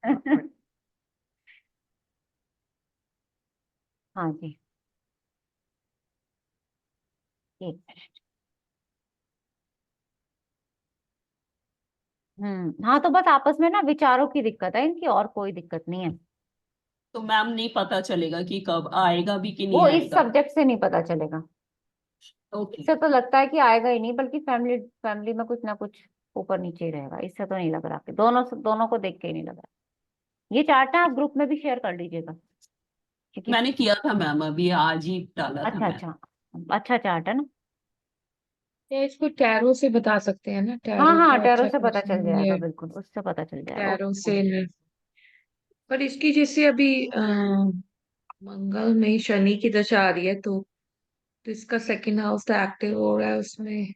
हाँ जी, ठीक। हाँ तो बस आपस में ना विचारों की दिक्कत है इनकी, और कोई दिक्कत नहीं है। तो मैम नहीं पता चलेगा कि कब आएगा भी कि नहीं वो इस आएगा? सब्जेक्ट से नहीं पता चलेगा। ओके। इससे तो लगता है कि आएगा ही नहीं, बल्कि फैमिली फैमिली में कुछ ना कुछ ऊपर नीचे ही रहेगा। इससे तो नहीं लग रहा, कि दोनों को देख के ही नहीं लग रहा। ये चार्ट ना आप ग्रुप में भी शेयर कर लीजिएगा, क्योंकि मैंने किया था मैम, अभी आज ही डाला था अच्छा मैं। अच्छा, अच्छा चार्ट है ना। या इसको टैरो से बता सकते हैं ना, हाँ टैरो हाँ, का टैरो अच्छा से पता चल खासा जाएगा, ये बिल्कुल उससे पता चल जाएगा टैरो उसको। से। पर इसकी जैसे अभी मंगल में शनि की दशा आ रही है, तो इसका सेकंड हाउस तो एक्टिव हो रहा है उसमें।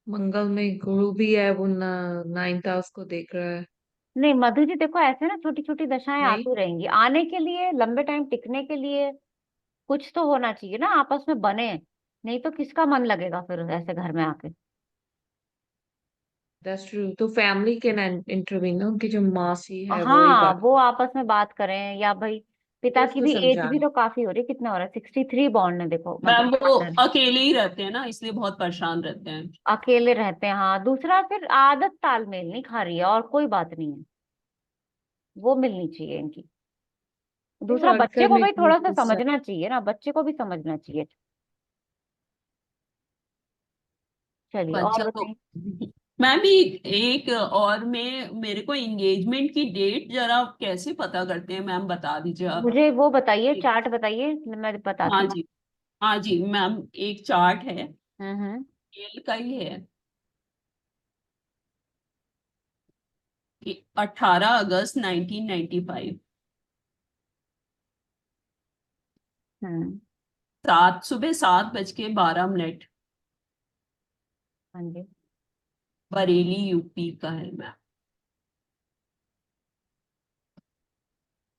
मंगल में गुरु भी है, वो नाइन्थ हाउस को देख रहा है। नहीं मधु जी, देखो ऐसे ना छोटी छोटी दशाएं नहीं, आती रहेंगी, आने के लिए लंबे टाइम टिकने के लिए कुछ तो होना चाहिए ना, आपस में बने। नहीं तो किसका मन लगेगा फिर ऐसे घर में आके। That's true. तो फैमिली के ना इंटरवीन ना, उनकी जो मासी है वो ही हाँ बात वो आपस में बात करें, या भाई पिता की उसको भी एज भी समझाना। तो काफी हो रही है, कितना हो रहा है, 63 बॉन्ड है देखो मतलब मैम वो फादर। अकेले ही रहते हैं ना, इसलिए बहुत परेशान रहते हैं। अकेले रहते हैं, हाँ। दूसरा फिर आदत तालमेल नहीं खा रही है, और कोई बात नहीं है, वो मिलनी चाहिए इनकी। दूसरा वर्क बच्चे को करने भाई के लिए थोड़ा सा गुस्सा। समझना चाहिए ना, बच्चे को भी समझना चाहिए। चलिए और बच्चा तो बताइए। मैं भी एक और में मेरे को एंगेजमेंट की डेट जरा कैसे पता करते हैं मैम, बता दीजिए आप। मुझे वो बताइए, चार्ट बताइए, मैं बताती हाँ हूँ। जी। हाँ जी मैम, एक चार्ट है, हम्म। मेल का ही है, कि 18 अगस्त 1995, हम्म। 7 सुबह 7:12। हाँ जी। बरेली यूपी का है मैम।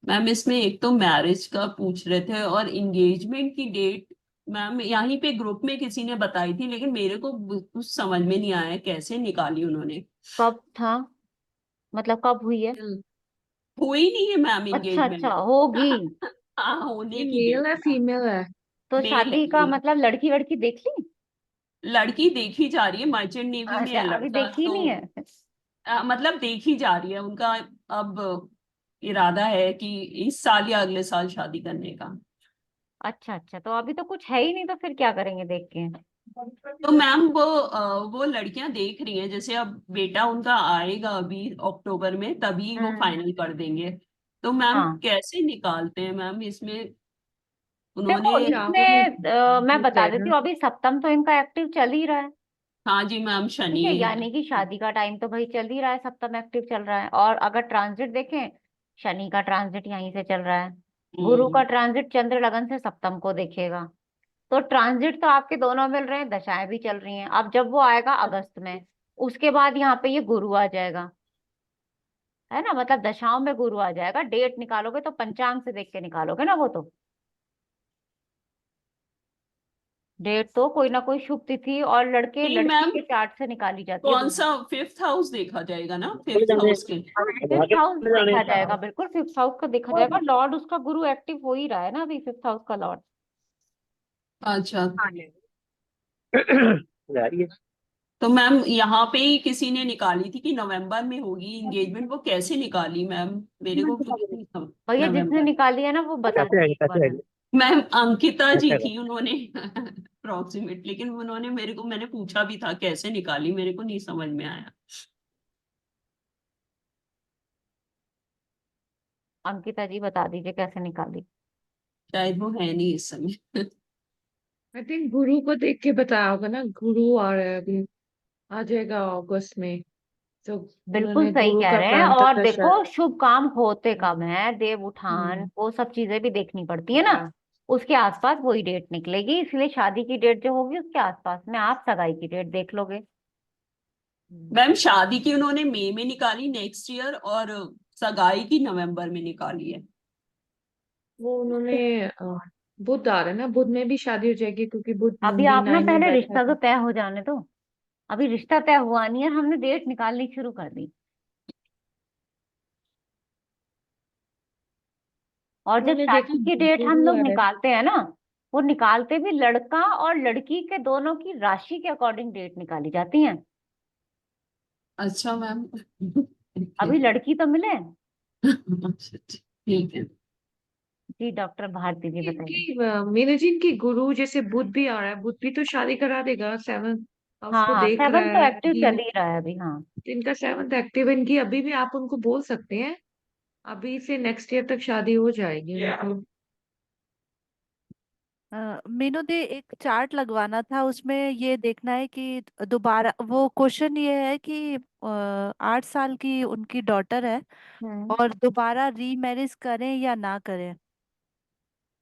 मैम इसमें एक तो मैरिज का पूछ रहे थे, और एंगेजमेंट की डेट मैम यहीं पे ग्रुप में किसी ने बताई थी, लेकिन मेरे को कुछ समझ में नहीं आया कैसे निकाली उन्होंने। कब था, मतलब कब हुई है? हुई नहीं है मैम अच्छा अच्छा, एंगेजमेंट। होगी। हाँ, होने ये की मेल डेट है मैम। फीमेल है? तो मेल है शादी का मेल। मतलब लड़की वड़की देख ली? लड़की देखी जा रही है, मर्चेंट नेवी में अच्छा, है अभी लड़का देखी तो। नहीं है। मतलब देखी जा रही है उनका। अब इरादा है कि इस साल या अगले साल शादी करने का। अच्छा अच्छा, तो अभी तो कुछ है ही नहीं, तो फिर क्या करेंगे देख के? तो मैम वो लड़कियां देख रही हैं, जैसे अब बेटा उनका आएगा अभी अक्टूबर में, तभी वो हम्म। फाइनल कर देंगे। तो मैम हाँ कैसे निकालते हैं मैम इसमें? उन्होंने। देखो राहु इसमें में मैं बुध बता है देती ना। हूँ, अभी सप्तम तो इनका एक्टिव चल ही रहा है। हाँ जी मैम, ठीक शनि। है, यानी कि शादी का टाइम तो भाई चल ही रहा है, सप्तम एक्टिव चल रहा है। और अगर ट्रांजिट देखें, शनि का ट्रांजिट यहीं से चल रहा है। गुरु का हम्म। ट्रांजिट चंद्र लगन से सप्तम को देखेगा। तो ट्रांजिट तो आपके दोनों मिल रहे हैं, दशाएं भी चल रही हैं। अब जब वो आएगा अगस्त में, उसके बाद यहाँ पे ये गुरु आ जाएगा, है ना। मतलब दशाओं में गुरु आ जाएगा। डेट निकालोगे तो पंचांग से देख के निकालोगे ना वो तो। डेट तो कोई ना कोई शुभ तिथि और लड़के नहीं लड़की मैम, के चार्ट से निकाली जाती है कौन दोनों। सा फिफ्थ हाउस देखा जाएगा ना, फिफ्थ हाउस के? हाँ फिफ्थ हाउस देखा जाएगा, बिल्कुल फिफ्थ हाउस का देखा जाएगा। लॉर्ड उसका गुरु एक्टिव हो ही रहा है ना अभी, फिफ्थ हाउस का लॉर्ड। अच्छा। तो मैम यहाँ पे ही किसी ने निकाली थी कि नवंबर में होगी एंगेजमेंट, वो कैसे निकाली मैम? मेरे को खुद नहीं समझ। भैया जिसने नवंबर। निकाली है ना, वो बता दीजिए एक बार हमें। मैम अंकिता जी थी, उन्होंने अप्रोक्सीमेट, लेकिन उन्होंने मेरे को, मैंने पूछा भी था कैसे निकाली, मेरे को नहीं समझ में आया। अंकिता जी बता दीजिए कैसे निकाली। शायद वो है नहीं इस समय। आई थिंक गुरु को देख के बताया होगा ना, गुरु आ रहा है अभी, आ जाएगा अगस्त में। तो बिल्कुल उन्होंने सही गुरु कह का रहे हैं। क्रांतक और दशा। देखो शुभ काम होते कब हम्म। हैं, देव उठान, हम्म। वो सब चीजें भी देखनी पड़ती है ना। या उसके आसपास वही डेट निकलेगी, इसलिए शादी की डेट जो होगी उसके आसपास में आप सगाई की डेट देख लोगे। मैम शादी की उन्होंने मई में निकाली नेक्स्ट ईयर, और सगाई की नवंबर में निकाली है। वो उन्होंने बुध आ रहा है ना, बुध में भी शादी हो जाएगी, क्योंकि बुध अभी मुंडी आप ना 9 में पहले बैठा रिश्ता तो था। तय हो जाने दो। अभी रिश्ता तय हुआ नहीं है, हमने डेट निकालनी शुरू कर दी। और जब उन्होंने शादी देखो की डेट हम गुरु लोग आ रहा है। निकालते हैं ना, वो निकालते भी लड़का और लड़की के दोनों की राशि के अकॉर्डिंग डेट निकाली जाती है। अच्छा मैम। अभी लड़की तो मिले। अच्छा, ठीक है। जी डॉक्टर भारती जी बताइए। इनकी मीनू जी, इनकी गुरु जैसे बुध भी आ रहा है, बुध भी तो शादी करा देगा, 7th हाउस को हाँ देख रहा 7 तो है एक्टिव अभी। चल ही रहा है अभी, हाँ। इनका 7th एक्टिव, इनकी अभी भी आप उनको बोल सकते हैं, अभी से नेक्स्ट ईयर तक शादी हो जाएगी उनको। मीनू दी, एक चार्ट लगवाना था, उसमें ये देखना है कि दोबारा वो क्वेश्चन ये है कि 8 साल की उनकी डॉटर है हम्म। और दोबारा रीमैरिज करें या ना करें,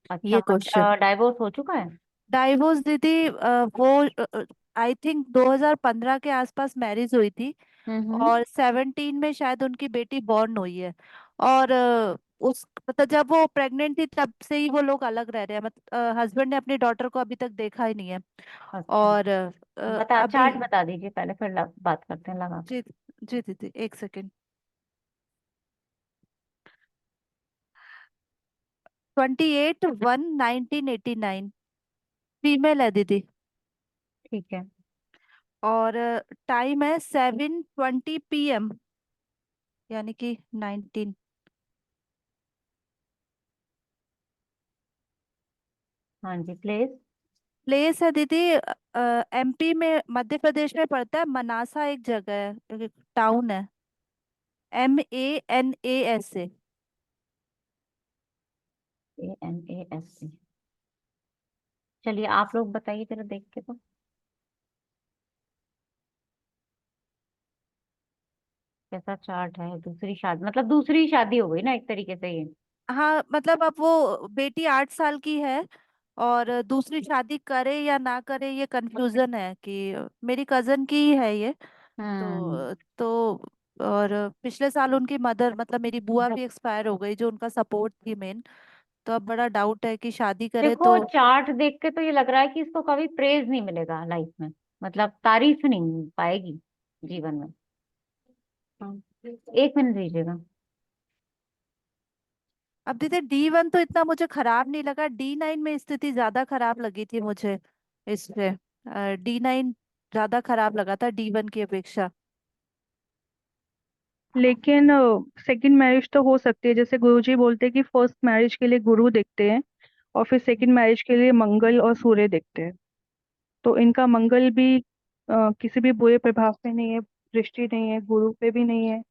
अच्छा ये क्वेश्चन। डाइवोर्स हो चुका है। डाइवोर्स दीदी, वो आई थिंक 2015 के आसपास मैरिज हुई थी हम्म। और 17 में शायद उनकी बेटी बॉर्न हुई है। और उस मतलब जब वो प्रेग्नेंट थी तब से ही वो लोग अलग रह रहे हैं, मतलब हस्बैंड ने अपनी डॉटर को अभी तक देखा ही नहीं है। अच्छा और बता, अभी चार्ट बता दीजिए पहले, फिर बात करते हैं, लगा। जी जी दीदी, एक सेकेंड। 28/1/1989, फीमेल है दीदी। ठीक है। और टाइम है 7:20 PM, यानी कि 19। हाँ जी प्लीज। प्लेस है दीदी, MP में, मध्य प्रदेश में पड़ता है, मनासा एक जगह है, एक टाउन है, MANASA। ANASC। चलिए आप लोग बताइए जरा देख के तो। कैसा चार्ट है, दूसरी शादी मतलब दूसरी शादी हो गई ना एक तरीके से ये। हाँ मतलब अब वो बेटी 8 साल की है और दूसरी शादी करे या ना करे, ये कंफ्यूजन है कि मेरी कजन की ही है ये। हम्म। तो और पिछले साल उनकी मदर, मतलब मेरी बुआ भी एक्सपायर हो गई, जो उनका सपोर्ट थी मेन। तो अब बड़ा डाउट है कि शादी करे देखो तो। चार्ट देख के तो ये लग रहा है कि इसको कभी प्रेज नहीं मिलेगा लाइफ में, मतलब तारीफ नहीं मिल पाएगी जीवन में। हाँ, 1 मिनट दीजिएगा। अब दीदी D1 तो इतना मुझे खराब नहीं लगा, D9 में स्थिति ज्यादा खराब लगी थी मुझे। इस पे D9 ज्यादा खराब लगा था D1 की अपेक्षा। लेकिन सेकंड मैरिज तो हो सकती है, जैसे गुरुजी बोलते हैं कि फर्स्ट मैरिज के लिए गुरु देखते हैं और फिर सेकंड मैरिज के लिए मंगल और सूर्य देखते हैं। तो इनका मंगल भी किसी भी बुरे प्रभाव पे नहीं है, दृष्टि नहीं है, गुरु पे भी नहीं है,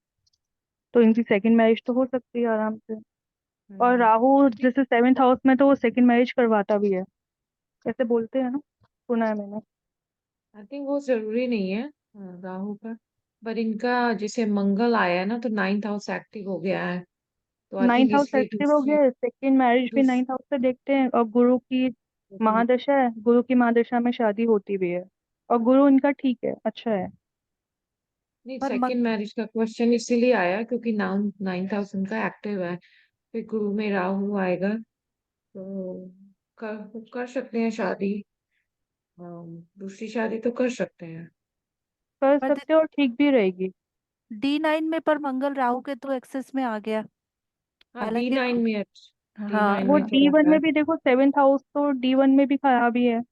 तो इनकी सेकंड मैरिज तो हो सकती है आराम से। और हम्म। राहु जैसे 7th हाउस में, तो वो सेकंड मैरिज करवाता भी है, ऐसे बोलते हैं ना, सुना है मैंने। आई थिंक वो जरूरी नहीं है राहु का, पर इनका जैसे मंगल आया है ना, तो 9th हाउस एक्टिव हो गया है, तो आई थिंक 9th हाउस इसलिए एक्टिव हो गया है, सेकंड मैरिज भी दूस 9th हाउस से देखते हैं, और गुरु की महादशा है, गुरु की महादशा में शादी होती भी है, और गुरु इनका ठीक है, अच्छा है। नहीं, पर सेकंड मैरिज का क्वेश्चन इसीलिए आया क्योंकि 9th हाउस उनका एक्टिव है, फिर गुरु में राहु आएगा, तो कर सकते हैं शादी। दूसरी शादी तो कर सकते हैं। कर पर सकते हो और ठीक भी रहेगी। D9 में पर मंगल राहु के तो एक्सेस में आ गया। हाँ, डी हालांकि नाइन में, डी हाँ। नाइन वो में थोड़ा D1 सा। में भी देखो, 7th हाउस तो D1 में भी खराबी है,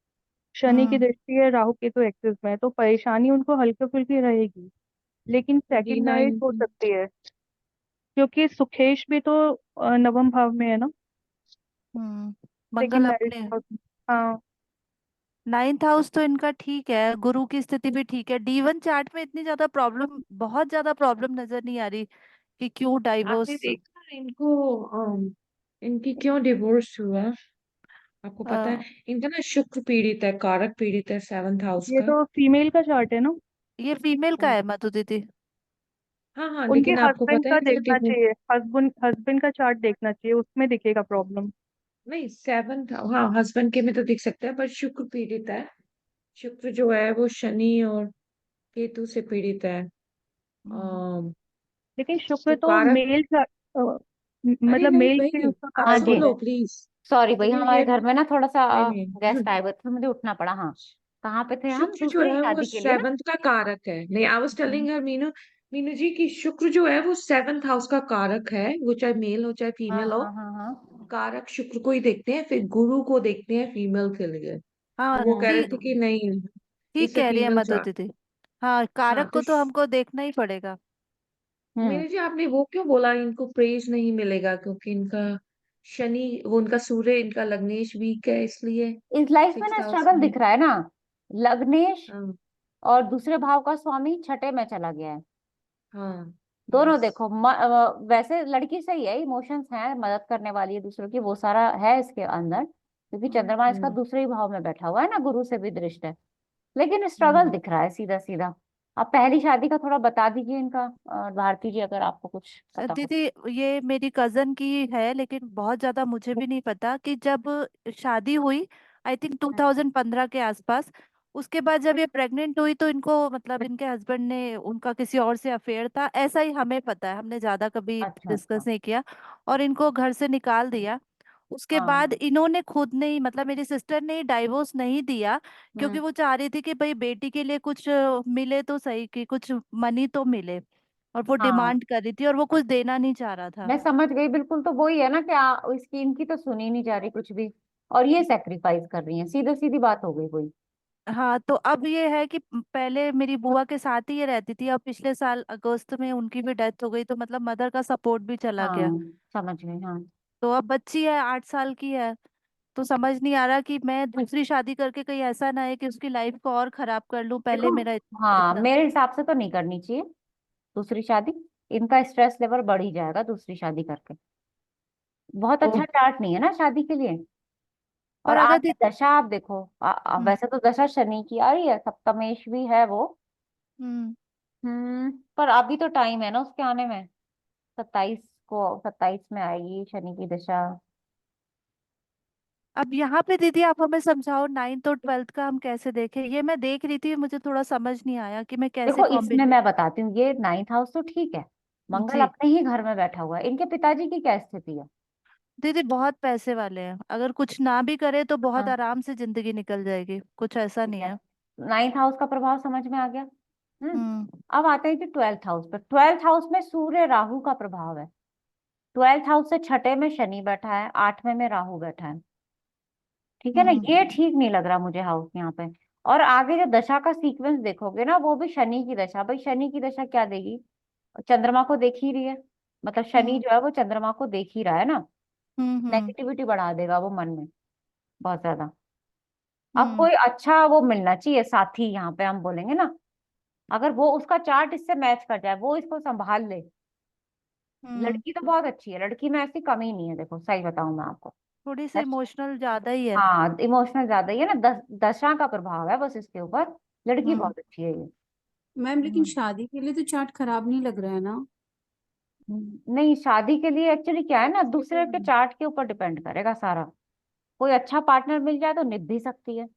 शनि की हम्म। दृष्टि है, राहु केतु एक्सिस में है, तो परेशानी उनको हल्की फुल्की रहेगी, लेकिन डी सेकंड मैरिज नाइन हो सकती है, क्योंकि सुखेश भी तो नवम भाव में है ना, मंगल सेकंड मैरिज। अपने हाँ। 9th हाउस तो इनका ठीक है, गुरु की स्थिति भी ठीक है। D1 चार्ट में इतनी ज्यादा प्रॉब्लम, बहुत ज्यादा प्रॉब्लम नजर नहीं आ रही कि क्यों आपने डाइवोर्स। देखा इनको, इनकी क्यों डिवोर्स हुआ, आपको पता है? इनका ना शुक्र पीड़ित है, कारक पीड़ित है 7th हाउस ये का। तो फीमेल का चार्ट है ना, ये फीमेल का हाँ है मधु दीदी। हाँ हाँ, उनके लेकिन आपको हस्बैंड पता है का इनका देखना डिवोर्स, चाहिए, हस्बैंड का चार्ट देखना चाहिए, उसमें दिखेगा प्रॉब्लम। नहीं 7th, हाँ हस्बैंड के में तो दिख सकता है, पर शुक्र पीड़ित है। शुक्र जो है वो शनि और केतु से पीड़ित है। हम्म। अम, लेकिन शुक्र तो तो कारक, अरे मतलब नहीं मेल के भाई, उसका हाँ बस कारक जी। होता बोलो है। प्लीज। सॉरी भाई, अभी हमारे ये, घर में ना थोड़ा सा नहीं गेस्ट नहीं, आए हुए थे, तो मुझे उठना पड़ा, हाँ। कहाँ पे थे हम, शुक्र जो दूसरी है वो शादी के लिए ना। 7th का कारक है। नहीं, I was hmm. Telling her, Meenu, Meenu ji की शुक्र जो है वो 7th हाउस का कारक है, वो चाहे मेल हो चाहे हाँ फीमेल हो। हाँ हाँ हाँ। कारक शुक्र को ही देखते हैं, फिर गुरु को देखते हैं फीमेल के लिए। हाँ तो वो कह रहे ठीक, थे कि नहीं, ठीक इसे कह रही है फीमेल मधु चार्ट। दीदी। हाँ, हाँ कारक तो को तो हमको देखना ही पड़ेगा। हम्म। मेरे जी आपने वो क्यों बोला इनको प्रेज नहीं मिलेगा, क्योंकि इनका शनि, वो उनका सूर्य, इनका लग्नेश वीक है इसलिए। इस लाइफ में सिक्स ना हाउस स्ट्रगल में। दिख रहा है ना। लग्नेश हाँ और दूसरे भाव का स्वामी छठे में चला गया है। हाँ। दोनों यस। देखो वैसे लड़की सही है, इमोशंस हैं, मदद करने वाली है दूसरों की, वो सारा है इसके अंदर, क्योंकि चंद्रमा इसका हम्म दूसरे ही भाव में बैठा हुआ है ना, गुरु से भी दृष्ट है। लेकिन स्ट्रगल हम्म। दिख रहा है सीधा सीधा। आप पहली शादी का थोड़ा बता दीजिए इनका, भारती जी, अगर आपको कुछ पता हो। दीदी ये मेरी कजन की है, लेकिन बहुत ज्यादा मुझे भी नहीं पता कि जब शादी हुई, आई थिंक 2015 के आसपास, उसके बाद जब ये प्रेग्नेंट हुई तो इनको मतलब इनके हस्बैंड ने, उनका किसी और से अफेयर था, ऐसा ही हमें पता है, हमने ज्यादा कभी अच्छा अच्छा। डिस्कस नहीं किया, और इनको घर से निकाल दिया। उसके बाद हाँ। इन्होंने खुद ने ही, मतलब मेरी सिस्टर ने डाइवोर्स नहीं दिया, क्योंकि हम्म। वो चाह रही थी कि भाई बेटी के लिए कुछ मिले तो सही, कि कुछ मनी तो मिले, और वो हाँ, डिमांड कर रही थी और वो कुछ देना नहीं चाह रहा था। मैं समझ गई बिल्कुल। तो वही है ना कि इसकी इनकी तो सुनी नहीं जा रही कुछ भी, और ये सेक्रीफाइस कर रही है, सीधी सीधी बात हो गई कोई। हाँ, तो अब ये है कि पहले मेरी बुआ के साथ ही ये रहती थी, अब पिछले साल अगस्त में उनकी भी डेथ हो गई, तो मतलब मदर का सपोर्ट भी चला गया। हाँ, समझ गई। हाँ, तो अब बच्ची है, 8 साल की है, तो समझ नहीं आ रहा कि मैं दूसरी शादी करके कहीं ऐसा ना है कि उसकी लाइफ को और खराब कर लूं, देखो, पहले मेरा हाँ, इतना। मेरे हिसाब से तो नहीं करनी चाहिए दूसरी शादी। इनका स्ट्रेस लेवल बढ़ ही जाएगा दूसरी शादी करके। बहुत ओ, अच्छा चार्ट नहीं है ना शादी के लिए। और पर अगर आगे दशा आप देखो, हम्म वैसे तो दशा शनि की आ रही है, सप्तमेश भी है वो। हम्म पर अभी तो टाइम है ना उसके आने में। 27 में आएगी शनि की दशा। अब यहाँ पे दीदी आप हमें समझाओ, 9th और 12th का हम कैसे देखें, ये मैं देख रही थी, मुझे थोड़ा समझ नहीं आया कि मैं कैसे देखो, इसमें कॉम्बिनेशन। मैं बताती हूँ, ये 9th हाउस तो ठीक है, मंगल जी अपने ही घर में बैठा हुआ है। इनके पिताजी की क्या स्थिति है? दीदी, बहुत पैसे वाले हैं, अगर कुछ ना भी करे तो बहुत हाँ, आराम से जिंदगी निकल जाएगी, कुछ ऐसा ठीक नहीं है। है। 9th हाउस का प्रभाव समझ में आ गया। हम्म। हम्म अब आते हैं कि 12th हाउस पर। 12th हाउस में सूर्य राहु का प्रभाव है। 12th हाउस से छठे में शनि बैठा है, 8वें में राहु बैठा है। ठीक है ना, हम्म ये ठीक नहीं लग रहा मुझे हाउस यहाँ पे। और आगे जो दशा का सीक्वेंस देखोगे ना, वो भी शनि की दशा। भाई शनि की दशा क्या देगी? चंद्रमा को देख ही रही है, मतलब शनि हम्म जो है वो चंद्रमा को देख ही रहा है ना। हम्म नेगेटिविटी बढ़ा देगा वो मन में, बहुत ज्यादा। अब हम्म कोई अच्छा वो मिलना चाहिए साथी, यहाँ पे हम बोलेंगे ना, अगर वो उसका चार्ट इससे मैच कर जाए, वो इसको संभाल ले। हम्म लड़की तो बहुत अच्छी है, लड़की में ऐसी कमी नहीं है, देखो सही बताऊं मैं आपको। थोड़ी सी दस- इमोशनल ज्यादा ही है। हाँ, इमोशनल ज्यादा ही है ना, दशा का प्रभाव है बस इसके ऊपर। लड़की हम्म बहुत अच्छी है ये। मैम लेकिन हम्म। शादी के लिए तो चार्ट खराब नहीं लग रहा है ना। नहीं, शादी के लिए एक्चुअली क्या है ना, दूसरे के चार्ट के ऊपर डिपेंड करेगा सारा। कोई अच्छा पार्टनर मिल जाए तो निभ भी सकती है।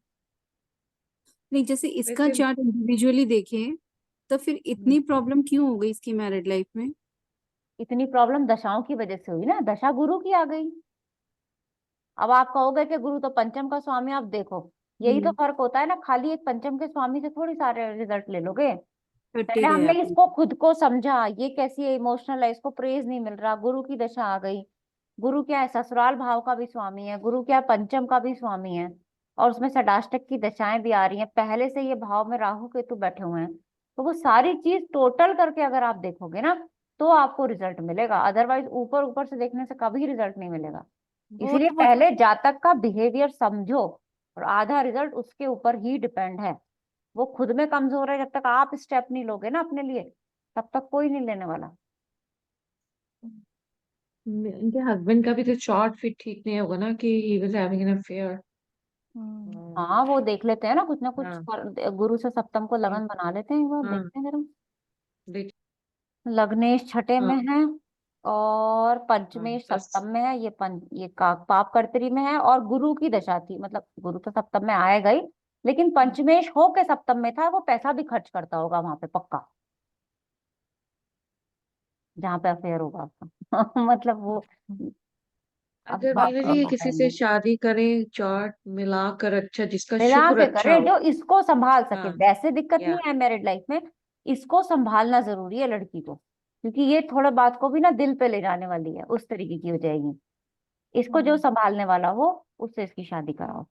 नहीं, जैसे इसका वैसे चार्ट इंडिविजुअली देखें तो फिर हम्म। इतनी प्रॉब्लम क्यों हो गई इसकी मैरिड लाइफ में। इतनी प्रॉब्लम दशाओं की वजह से हुई ना, दशा गुरु की आ गई। अब आप कहोगे कि गुरु तो पंचम का स्वामी, आप देखो, यही तो हम्म। फर्क होता है ना, खाली एक पंचम के स्वामी से थोड़ी सारे रिजल्ट ले लोगे। कट्टे पहले गए हमने आप। इसको खुद को समझा, ये कैसी है, इमोशनल है, इसको प्रेज नहीं मिल रहा, गुरु की दशा आ गई। गुरु क्या है, ससुराल भाव का भी स्वामी है, गुरु क्या है, पंचम का भी स्वामी है। और उसमें षडाष्टक की दशाएं भी आ रही हैं, पहले से ये भाव में राहु केतु बैठे हुए हैं। तो वो सारी चीज टोटल करके अगर आप देखोगे ना, तो आपको रिजल्ट मिलेगा। अदरवाइज ऊपर ऊपर से देखने से कभी रिजल्ट नहीं मिलेगा। वो इसीलिए तो मुझे, पहले जातक का बिहेवियर समझो, और आधा रिजल्ट उसके ऊपर ही डिपेंड है। वो खुद में कमजोर है, जब तक आप स्टेप नहीं लोगे ना अपने लिए, तब तक कोई नहीं लेने वाला। इनके हस्बैंड का भी तो चार्ट फिट ठीक नहीं होगा ना, कि he was having an affair. Hmm हाँ, वो देख लेते हैं ना कुछ ना कुछ हाँ गुरु से सप्तम को लगन बना लेते हैं, एक बार हाँ। देखते हैं जरा। देख। लग्नेश छठे हाँ में है, और हाँ। पंचमेश दस। सप्तम में है, ये पाप कर्तरी में है, और गुरु की दशा थी, मतलब गुरु तो सप्तम में आएगा ही, लेकिन पंचमेश हो के सप्तम में था, वो पैसा भी खर्च करता होगा वहां पे पक्का, जहाँ पे अफेयर होगा आपका मतलब वो अब अगर मीना जी ये किसी से बताएंगे। शादी करें, चार्ट मिलाकर अच्छा, जिसका मिला शुक्र के अच्छा करे हो। जो इसको संभाल सके, हाँ। वैसे दिक्कत या नहीं है मैरिड लाइफ में। इसको संभालना जरूरी है लड़की को, क्योंकि ये थोड़ा बात को भी ना दिल पे ले जाने वाली है, उस तरीके की हो जाएगी। इसको जो संभालने वाला हो उससे इसकी शादी कराओ।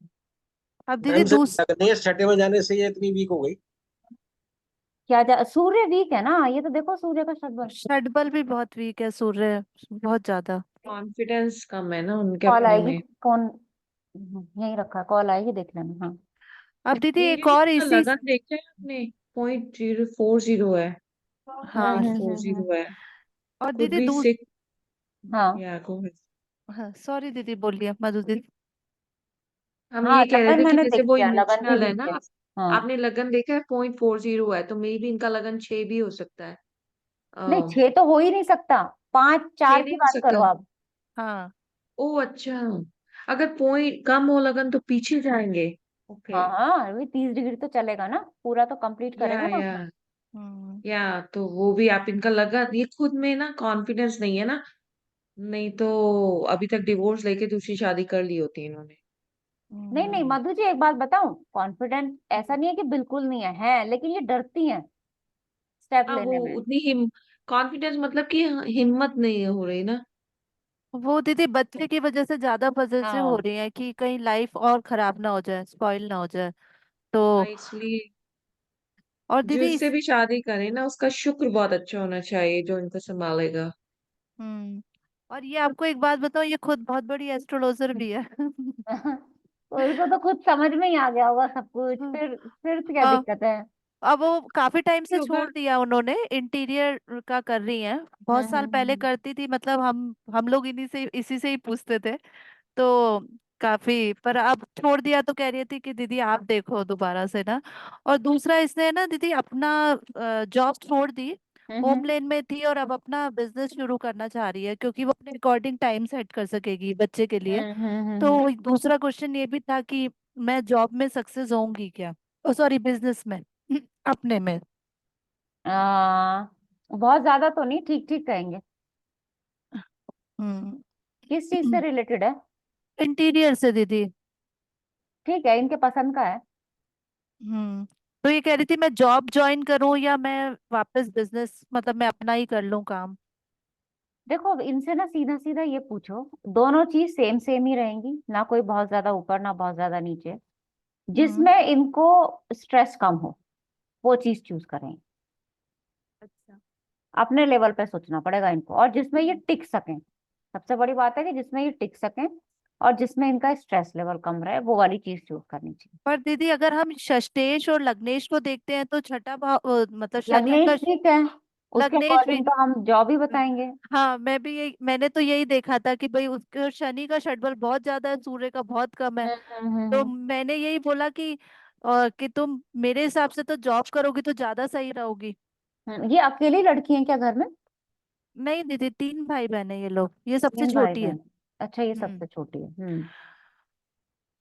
अब दीदी टाइम से दूस लगते हैं, छठे में जाने से ये इतनी वीक हो गई। सूर्य वीक है ना, ये तो देखो सूर्य का शब्द। षडबल भी बहुत वीक है, सूर्य बहुत ज्यादा। कॉन्फिडेंस कम है ना उनके कॉल अपने आएगी में। कौन? यहीं रखा, कॉल आएगी, देख लेना। हाँ अब दीदी एक दीदी और इसका इसी लगन देखा है आपने? 0.040 है, हाँ 0.40 है। और कुड दीदी बी दूस 6। हाँ या गो ahead। हाँ सॉरी दीदी, बोलिए मधु दीदी। हम हाँ, ये कह रहे लगन थे कि मैंने जैसे देख वो लिया, लगन भी इमोशनल है वीक ना, है। हाँ, आपने लगन देखा है 0.40 है, तो मे भी इनका लगन 6 भी हो सकता है। नहीं 6 तो हो ही नहीं सकता, 5 6 4 की नहीं हो बात करो सकता। आप। हाँ ओ अच्छा, अगर पॉइंट कम हो लगन तो पीछे जाएंगे। ओके। हाँ हाँ, अभी 30 डिग्री तो चलेगा ना, पूरा तो कंप्लीट करेगा ना या उसमें। हम्म या तो वो भी आप इनका लगन, ये खुद में ना कॉन्फिडेंस नहीं है ना, नहीं तो अभी तक डिवोर्स लेके दूसरी शादी कर ली होती इन्होंने। नहीं नहीं हम्म मधु जी, एक बात बताऊं, कॉन्फिडेंट ऐसा नहीं है कि बिल्कुल नहीं है, लेकिन ये डरती हैं स्टेप हाँ वो लेने में। उतनी कॉन्फिडेंस मतलब कि हिम्मत नहीं हो रही ना। वो दीदी बच्चे की वजह से ज्यादा पॉजिटिव हो हाँ, रही है कि कहीं लाइफ और खराब ना हो जाए, स्पॉइल ना हो जाए। तो हाँ इसलिए और जो दीदी इससे भी शादी करे ना उसका शुक्र बहुत अच्छा होना चाहिए जो इनको संभालेगा। हम्म और ये आपको एक बात बताओ, ये खुद बहुत बड़ी एस्ट्रोलॉजर भी है। तो इसको तो खुद समझ में ही आ गया होगा सब कुछ, फिर तो क्या हाँ दिक्कत है। अब वो काफी टाइम से होगा। छोड़ दिया उन्होंने, इंटीरियर का कर रही हैं। बहुत साल पहले हम्म। करती थी, मतलब हम लोग इसी से ही पूछते थे। तो काफी, पर अब छोड़ दिया, तो कह रही थी कि दीदी आप देखो दोबारा से ना। और दूसरा इसने ना दीदी अपना जॉब छोड़ दी, होम हम्म लेन में थी और अब अपना बिजनेस शुरू करना चाह रही है, क्योंकि वो अपने अकॉर्डिंग टाइम सेट कर सकेगी बच्चे के लिए। तो दूसरा क्वेश्चन ये भी था कि मैं जॉब में सक्सेस होंगी क्या, ओ सॉरी बिजनेस में, अपने में। आ, बहुत ज्यादा तो नहीं, ठीक ठीक कहेंगे। हम्म किस चीज से रिलेटेड है? इंटीरियर से दीदी। ठीक है, इनके पसंद का है। हम्म तो ये कह रही थी मैं जॉब ज्वाइन करूं या मैं वापस बिजनेस, मतलब मैं अपना ही कर लूं काम। देखो अब इनसे ना सीधा सीधा ये पूछो, दोनों चीज सेम सेम ही रहेंगी ना, कोई बहुत ज्यादा ऊपर ना बहुत ज्यादा नीचे। हम्म जिसमें इनको स्ट्रेस कम हो वो चीज चूज करें। अच्छा अपने लेवल पे सोचना पड़ेगा इनको, और जिसमें ये टिक सकें। सबसे बड़ी बात है कि जिसमें ये टिक सकें और जिसमें इनका स्ट्रेस लेवल कम रहे, वो वाली चीज चूज करनी चाहिए। पर दीदी अगर हम षष्ठेश और लग्नेश को देखते हैं तो छठा भाव मतलब शनि लग्नेश का ठीक है, उसके लग्नेश भी। अकॉर्डिंग तो हम जॉब ही बताएंगे। हाँ मैं भी यही, मैंने तो यही देखा था कि भाई उसके शनि का षटबल बहुत ज्यादा है, सूर्य का बहुत कम है। तो हम्म। मैंने यही बोला कि तुम मेरे हिसाब से तो जॉब करोगी तो ज्यादा सही रहोगी। ये अकेली लड़की है क्या घर में? नहीं दीदी, 3 भाई बहन है ये लोग, ये सबसे 3 भाई छोटी है। बहन? अच्छा, ये हम्म सबसे छोटी है।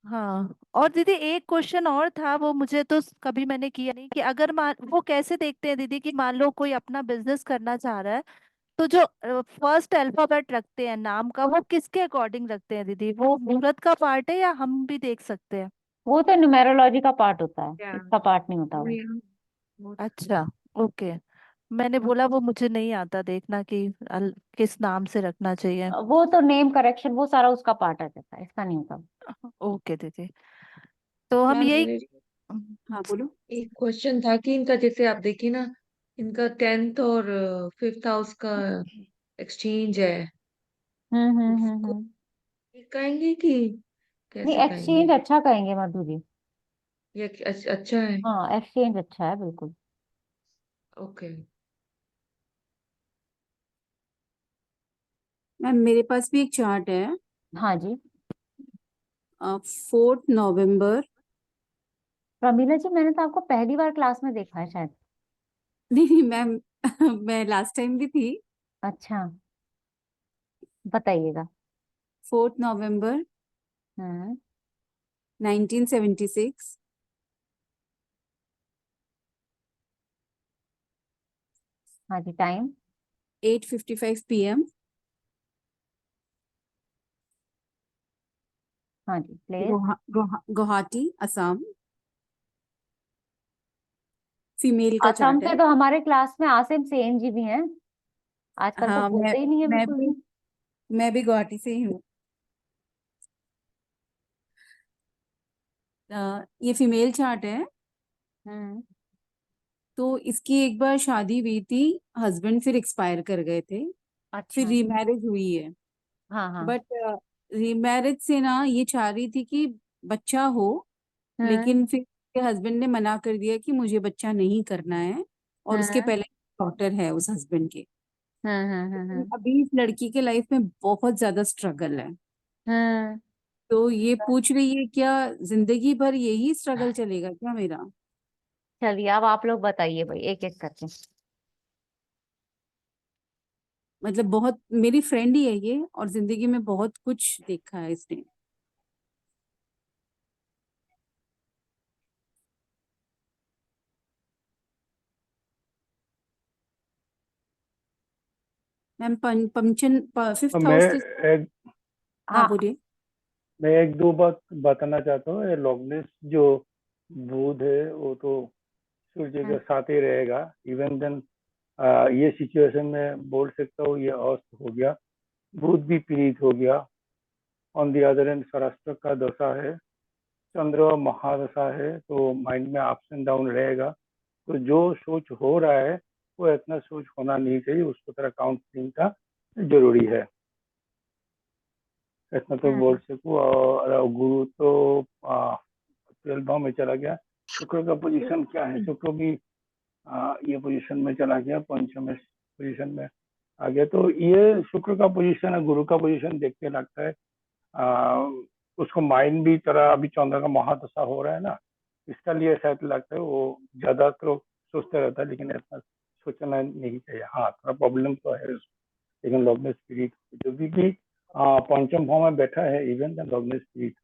हाँ और दीदी एक क्वेश्चन और था, वो मुझे तो कभी मैंने किया नहीं, कि अगर मान वो कैसे देखते हैं दीदी कि मान लो कोई अपना बिजनेस करना चाह रहा है, तो जो फर्स्ट अल्फाबेट रखते हैं नाम का, वो किसके अकॉर्डिंग रखते हैं दीदी, वो मुहूर्त का पार्ट है या हम भी देख सकते हैं। वो तो न्यूमेरोलॉजी का पार्ट होता है, क्या इसका पार्ट नहीं होता वो वो। यहाँ वो- अच्छा ओके। मैंने बोला वो मुझे नहीं आता देखना कि किस नाम से रखना चाहिए। वो तो नेम करेक्शन वो सारा उसका पार्ट आ जाता है, इसका नहीं होता। ओके दीदी, तो हम मैम यही हाँ बोलो। एक क्वेश्चन था कि इनका जैसे आप देखिए ना, इनका 10th और 5th हाउस का एक्सचेंज है। उसको हम्म। ठीक कहेंगे कि नहीं, कैसे कहेंगे? एक्सचेंज अच्छा कहेंगे मधु जी। ये अच्छा है। हाँ, एक्सचेंज अच्छा है बिल्कुल। ओके। मैम मेरे पास भी एक चार्ट है। हाँ जी। 4 नवंबर। प्रमीला जी, मैंने तो आपको पहली बार क्लास में देखा है शायद। नहीं नहीं मैम, मैं लास्ट टाइम भी थी। अच्छा, बताइएगा। 4 नवंबर हम्म 1976। हाँ जी, टाइम। 8:55 PM। हाँ जी, प्लेस। गुवाहाटी असम। फीमेल का असम चार्ट से है। तो हमारे क्लास में आसिम सेन जी भी हैं, आजकल तो हाँ बोलते ही नहीं है मैं बिल्कुल भी भी। मैं भी गुवाहाटी से ही हूँ। ये फीमेल चार्ट है। हम्म। तो इसकी एक बार शादी हुई थी, हस्बैंड फिर एक्सपायर कर गए थे, फिर अच्छा। रीमैरिज हुई है। हाँ हाँ। बट रीमैरिज से ना ये चाह रही थी कि बच्चा हो, हम्म लेकिन फिर हस्बैंड ने मना कर दिया कि मुझे बच्चा नहीं करना है। और उसके हम्म पहले डॉटर है उस हस्बैंड के। हम्म। अभी इस लड़की के लाइफ में बहुत ज्यादा स्ट्रगल है। हम्म। तो ये पूछ रही है क्या जिंदगी भर यही स्ट्रगल चलेगा क्या मेरा। चलिए अब आप लोग बताइए भाई, एक एक करके। मतलब बहुत, मेरी फ्रेंड ही है ये, और जिंदगी में बहुत कुछ देखा है इसने। मैम पंचन तो फिफ्थ हाउस तो। एक हाँ हाँ। बोलिए। मैं एक दो बात बताना चाहता हूँ। ये लॉगनेस जो बुध है वो तो सूर्य के हम्म साथ ही रहेगा। इवन देन ये सिचुएशन में बोल सकता हूँ ये अस्त हो गया, बुध भी पीड़ित हो गया। ऑन दी अदर एंड शराष्ट्र का दशा है, चंद्र महादशा है, तो माइंड में अप्स एंड डाउन रहेगा। तो जो सोच हो रहा है वो इतना सोच होना नहीं चाहिए, उसको तरह काउंसलिंग का जरूरी है, इतना तो बोल हम्म सकूँ। और गुरु तो 12 भाव में चला गया। शुक्र का पोजीशन क्या है? शुक्र भी ये पोजीशन में चला गया, पंचम पोजीशन में आ गया। तो ये शुक्र का पोजीशन है, गुरु का पोजीशन देख के लगता है उसको माइंड भी तरह अभी चंद्र का महादशा हो रहा है ना, इसका लिए शायद लगता है वो ज्यादा तो सोचता रहता है, लेकिन ऐसा सोचना नहीं चाहिए। हाँ थोड़ा प्रॉब्लम तो है उसको, लेकिन लॉग्न स्पिरिट जो भी कि पंचम भाव में बैठा है, इवन लॉग्न स्पिरिट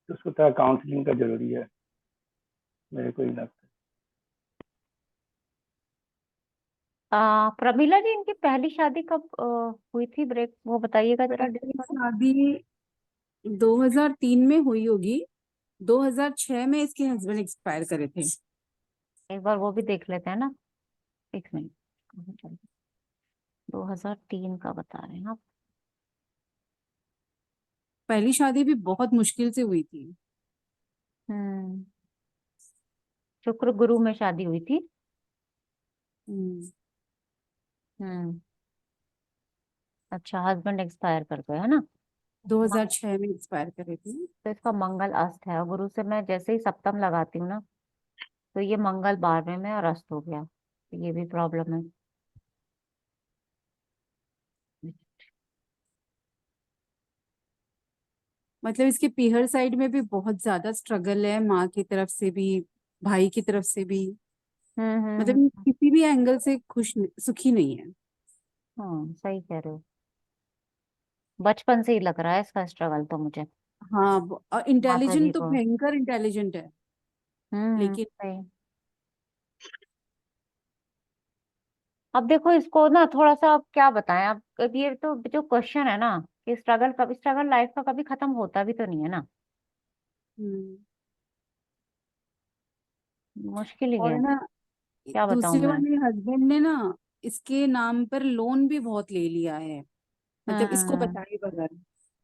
तो उसको थोड़ा काउंसलिंग का जरूरी है, मेरे को ही लगता है। प्रमिला जी, इनकी पहली शादी कब हुई थी? ब्रेक वो बताइएगा जरा पहली डेट। शादी 2003 में हुई होगी। 2006 में इसके हस्बैंड एक्सपायर करे थे। एक बार वो भी देख लेते हैं ना, एक मिनट। 2003 का बता रहे हैं आप? पहली शादी भी बहुत मुश्किल से हुई थी। हम्म। शुक्र गुरु में शादी हुई थी। हम्म, हम्म। अच्छा, हस्बैंड एक्सपायर कर गए है ना? 2006 में एक्सपायर करे थे। तो इसका मंगल अस्त है, और गुरु से मैं जैसे ही सप्तम लगाती हूँ ना, तो ये मंगल 12वें में और अस्त हो गया, तो ये भी प्रॉब्लम है। मतलब इसके पीहर साइड में भी बहुत ज्यादा स्ट्रगल है, माँ की तरफ से भी, भाई की तरफ से भी। मतलब ये हम्म। किसी भी एंगल से सुखी नहीं है। हाँ सही कह रहे हो, बचपन से ही लग रहा है इसका स्ट्रगल तो मुझे। हाँ, और माता जी इंटेलिजेंट तो को। भयंकर इंटेलिजेंट है, लेकिन सही। अब देखो इसको ना थोड़ा सा, अब क्या बताएं, अब ये तो जो क्वेश्चन है ना, कि स्ट्रगल लाइफ का कभी खत्म होता भी तो नहीं है ना, हम्म, मुश्किल ही और है। ना क्या बताऊं दूसरे मैं। वाले हस्बैंड ने ना इसके नाम पर लोन भी बहुत ले लिया है, मतलब इसको हम्म बताए बगैर।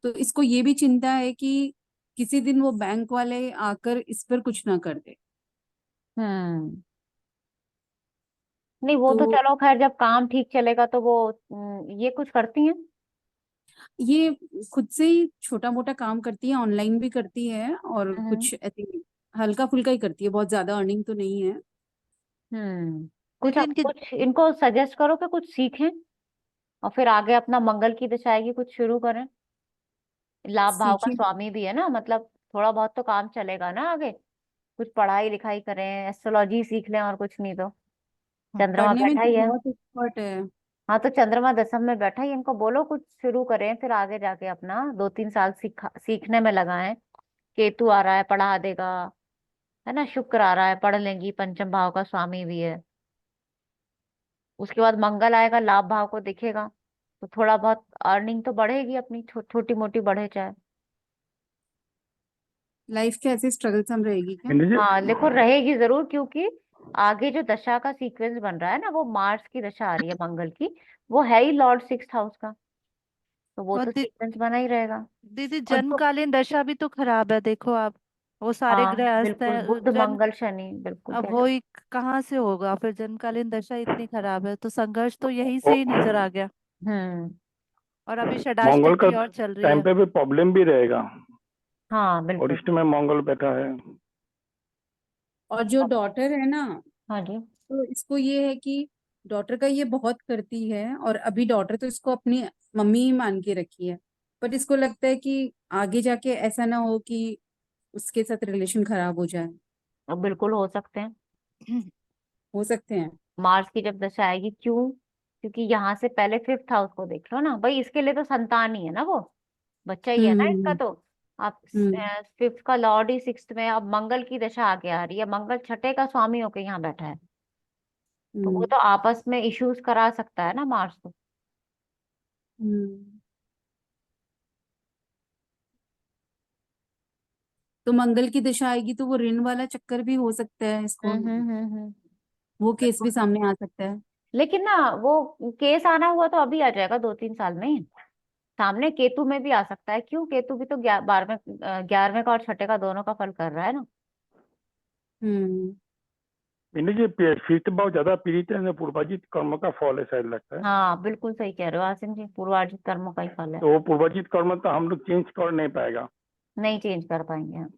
तो इसको ये भी चिंता है कि किसी दिन वो बैंक वाले आकर इस पर कुछ ना कर दे। हम्म। नहीं वो तो तो चलो खैर, जब काम ठीक चलेगा तो वो ये कुछ करती हैं। ये खुद से ही छोटा मोटा काम करती है, ऑनलाइन भी करती है, और हम्म कुछ ऐसे हल्का फुल्का ही करती है, बहुत ज्यादा अर्निंग तो नहीं है। कुछ दीदी आप इनकी कुछ इनको सजेस्ट करो कि कुछ सीखें, और फिर आगे अपना मंगल की दशा आएगी कुछ शुरू करें। लाभ भाव का सीखिए। स्वामी भी है ना, मतलब थोड़ा बहुत तो काम चलेगा ना आगे। कुछ पढ़ाई लिखाई करें, एस्ट्रोलॉजी सीख लें, और कुछ नहीं तो। हाँ, चंद्रमा पढ़ने में बैठा तो ही है। बहुत एक्सपर्ट है। हाँ तो चंद्रमा दशम में बैठा ही, इनको बोलो कुछ शुरू करें, फिर आगे जाके अपना 2-3 साल सीखने में लगाएं। केतु आ रहा है, पढ़ा देगा, है ना? शुक्र आ रहा है, पढ़ लेंगी, पंचम भाव का स्वामी भी है। उसके बाद मंगल आएगा, लाभ भाव को दिखेगा, तो थोड़ा बहुत अर्निंग तो बढ़ेगी अपनी, छोटी मोटी बढ़े चाहे। लाइफ के ऐसे स्ट्रगल सम रहेगी क्या। हाँ देखो रहेगी जरूर, क्योंकि आगे जो दशा का सीक्वेंस बन रहा है ना, वो मार्स की दशा आ रही है मंगल की, वो है ही लॉर्ड 6th हाउस का, तो वो और तो सीक्वेंस बना ही रहेगा। दीदी और तो जन्मकालीन दशा भी तो खराब है, देखो आप। वो सारे हाँ ग्रह अस्त बिल्कुल, हैं बुध मंगल शनि, बिल्कुल अब कह वो रहे ही कहाँ से होगा, फिर जन्मकालीन दशा इतनी खराब है, तो संघर्ष तो यहीं वो से ही नजर आ गया। हो। और अभी मंगल षडाष्टक का की और चल रही टाइम है। पे भी प्रॉब्लम भी रहेगा। हाँ और बिल्कुल। इसमें मंगल बैठा है। और जो डॉटर है ना, हाँ जी। तो इसको ये है कि डॉटर का ये बहुत करती है, और अभी डॉटर तो इसको अपनी मम्मी ही मान के रखी है, बट इसको लगता है कि आगे जाके ऐसा ना हो कि उसके साथ रिलेशन खराब हो जाए। बिल्कुल हो सकते हैं। हो सकते हैं। मार्स की जब दशा आएगी, क्यों? क्योंकि यहाँ से पहले फिफ्थ हाउस को देख लो ना भाई, इसके लिए तो संतान ही है ना, वो बच्चा ही है ना इसका हम्म। तो। आप हम्म। फिफ्थ का लॉर्ड ही सिक्स्थ में, अब मंगल की दशा आगे आ रही है, मंगल छठे का स्वामी होके यहाँ बैठा है, तो वो हम्म। तो आपस में इश्यूज करा सकता है ना मार्स तो। हम्म। तो मंगल की दशा आएगी तो वो ऋण वाला चक्कर भी हो सकता है इसको, वो केस भी बिल्कुल। सामने आ सकता है। लेकिन ना वो केस आना हुआ तो अभी आ जाएगा 2-3 साल में ही। सामने केतु में भी आ सकता है, क्यों? केतु भी तो 12वें 11वें का और छठे का दोनों का फल कर रहा है ना। हम्म। इन्हें जो फिफ्थ भाव ज्यादा पीड़ित है ना, पूर्वाजित कर्म का फल है शायद लगता है। हाँ बिल्कुल सही कह रहे हो आसिम जी, पूर्वार्जित कर्मों का ही फल है। तो वो पूर्वाजित कर्म तो हम लोग चेंज कर नहीं पाएगा। नहीं चेंज कर पाएंगे हम।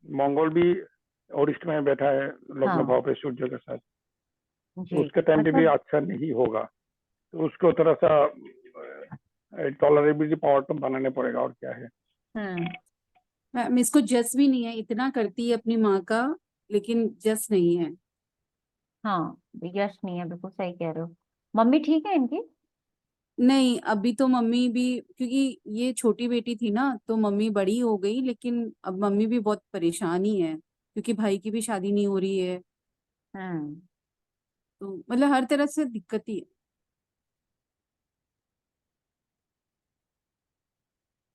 मंगल भी और इष्ट में बैठा है लग्न हाँ भाव पे सूर्य के साथ, तो जी। उसके टाइम पे भी मतलब अच्छा नहीं होगा। तो उसको थोड़ा सा टॉलरेबिलिटी पावर तो बनाने पड़ेगा, और क्या है। हम्म। मैम इसको जस भी नहीं है, इतना करती है अपनी माँ का, लेकिन जस नहीं है। हाँ यश नहीं है, बिल्कुल सही कह रहे हो। मम्मी ठीक है इनकी? नहीं, अभी तो मम्मी भी, क्योंकि ये छोटी बेटी थी ना, तो मम्मी बड़ी हो गई, लेकिन अब मम्मी भी बहुत परेशान ही है, क्योंकि भाई की भी शादी नहीं हो रही है, हम्म। तो मतलब हर तरह से दिक्कत ही है।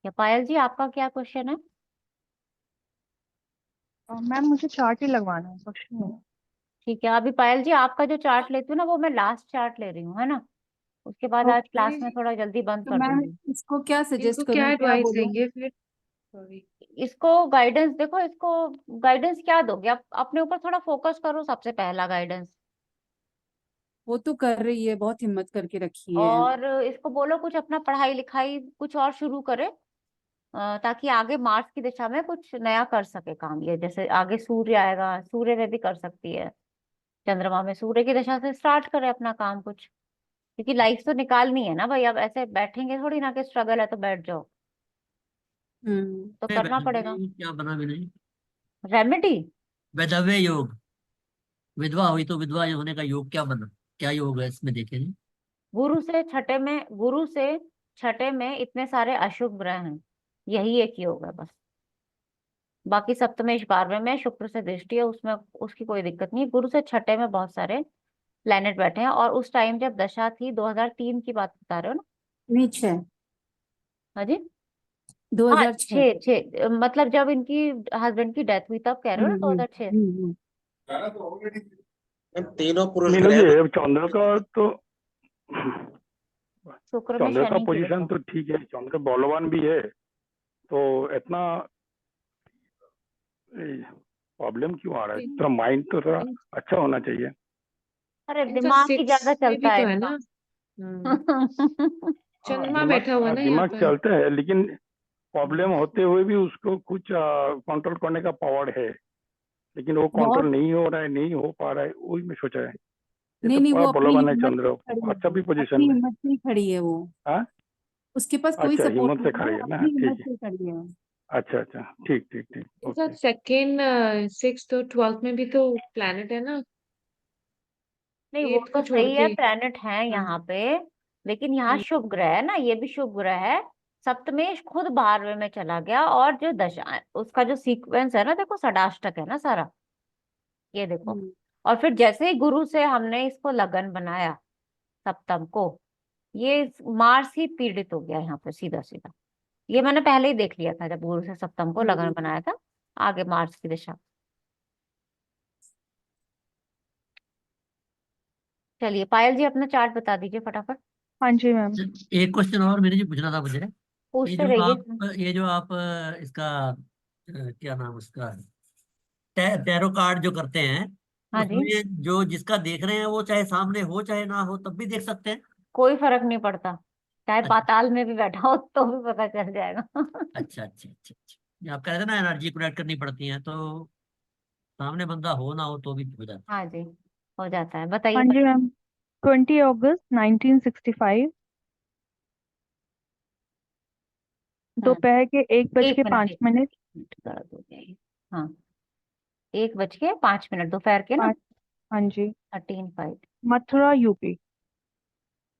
क्या पायल जी, आपका क्या क्वेश्चन है? मैम मुझे चार्ट ही लगवाना है, क्वेश्चन नहीं। ठीक है, अभी पायल जी आपका जो चार्ट लेती हूँ ना, वो मैं लास्ट चार्ट ले रही हूँ, है ना। उसके बाद आज क्लास में ओके। थोड़ा जल्दी बंद तो कर मैं दूंगी। इसको क्या इनको सजेस्ट क्या करूँ, क्या एडवाइस बोलूँ? देंगे फिर? सॉरी। इसको गाइडेंस देखो, इसको गाइडेंस क्या दोगे आप? अपने ऊपर थोड़ा फोकस करो, सबसे पहला गाइडेंस। वो तो कर रही है, बहुत हिम्मत करके रखी है। और इसको बोलो कुछ अपना पढ़ाई लिखाई कुछ और शुरू करे, ताकि आगे मार्स की दिशा में कुछ नया कर सके काम। ये जैसे आगे सूर्य आएगा, सूर्य में भी कर सकती है, चंद्रमा में सूर्य की दशा से स्टार्ट करे अपना काम कुछ। क्योंकि लाइफ तो निकालनी है ना भाई, अब ऐसे बैठेंगे थोड़ी ना कि स्ट्रगल है तो बैठ जाओ, हम्म। तो करना पड़ेगा। क्या बना विनय? रेमेडी। वैधव्य योग। विधवा हुई तो विधवा होने का योग क्या बना? क्या योग है इसमें, देखे नहीं? गुरु से छठे में इतने सारे अशुभ ग्रह हैं, यही एक योग है बस। बाकी सप्तमेश 12वें में शुक्र से दृष्टि है, उसमें उसकी कोई दिक्कत नहीं। गुरु से छठे में बहुत सारे प्लेनेट बैठे हैं, और उस टाइम जब दशा थी 2003 की बात बता रहे हो ना? नहीं, 6। हाँ जी। हाँ 2006। छः छः, मतलब जब इनकी हस्बैंड की डेथ हुई तब कह रहे हो हम्म। ना, हम्म। 2006। हम्म। मैम तीनों पुरुष मीनू ग्रह जी, में अब चंद्र का तो शुक्र में चंद्र का शनि की पोजीशन दशा। तो ठीक है, चंद्र बलवान भी है, तो इतना प्रॉब्लम क्यों आ रहा है? थोड़ा माइंड तो थोड़ा अच्छा होना चाहिए। अरे इनका दिमाग ही ज्यादा 6 में चलता भी है तो है इनका। ना। हाँ, चंद्रमा बैठा हुआ ना यहाँ दिमाग पर। चलता है, लेकिन प्रॉब्लम होते हुए भी उसको कुछ कंट्रोल करने का पावर है, लेकिन वो बहुत। कंट्रोल नहीं हो रहा है, नहीं हो पा रहा है, वही मैं सोचा है। ये नहीं तो नहीं, बड़ा वो अपनी बलवान है हिम्मत चंद्र, से खड़ी अच्छा है, भी पोजीशन अपनी में। हिम्मत से ही खड़ी है वो। हाँ, उसके पास कोई अच्छा, सपोर्ट हिम्मत नहीं से है, खड़ी वो है ना, अपनी हिम्मत ठीक है। से खड़ी है। अच्छा अच्छा, ठीक ठीक ठीक, इनका ओके। सेकेंड, सिक्स और 12th में भी तो प्लेनेट है ना, नहीं वो 8 को तो छोड़ सही है, के। प्लेनेट है हाँ। यहाँ पे, लेकिन यहाँ हम्म। शुभ ग्रह है ना, ये भी शुभ ग्रह है। सप्तमेश खुद 12वें में चला गया, और जो दशा उसका जो सीक्वेंस है ना, देखो षडाष्टक है ना सारा, ये देखो। हम्म। और फिर जैसे ही गुरु से हमने इसको लगन बनाया, सप्तम को, ये मार्स ही पीड़ित हो गया यहाँ पे सीधा सीधा। ये मैंने पहले ही देख लिया था जब गुरु से सप्तम को लगन हम्म। बनाया था, आगे मार्स की दिशा। चलिए पायल जी अपना चार्ट बता दीजिए फटाफट। हाँ जी मैम। एक क्वेश्चन और मेरे जी पूछना था मुझे। पूछते रहिए। ये जो आप इसका क्या नाम उसका, टैरो कार्ड जो करते हैं, हाँ जी, उसमें जो जिसका देख रहे हैं वो चाहे सामने हो चाहे ना हो तब भी देख सकते हैं। कोई फर्क नहीं पड़ता, चाहे अच्छा पाताल में भी बैठा हो तो भी पता चल जाएगा। अच्छा अच्छा अच्छा अच्छा। ये आप कह रहे थे ना एनर्जी कनेक्ट करनी पड़ती है, तो सामने बंदा हो ना हो तो भी हो जाता हाँ जी, हो जाता है, हाँ बताइए। जी मैम, 20 अगस्त 1965, हम्म, दोपहर के 1 बज एक के मिनट, पाँच एक मिनट मिनट कर दो जाइए। हाँ, 1 बज के 5 मिनट दोपहर के ना, पाँच हाँ जी, 13/5। मथुरा यूपी।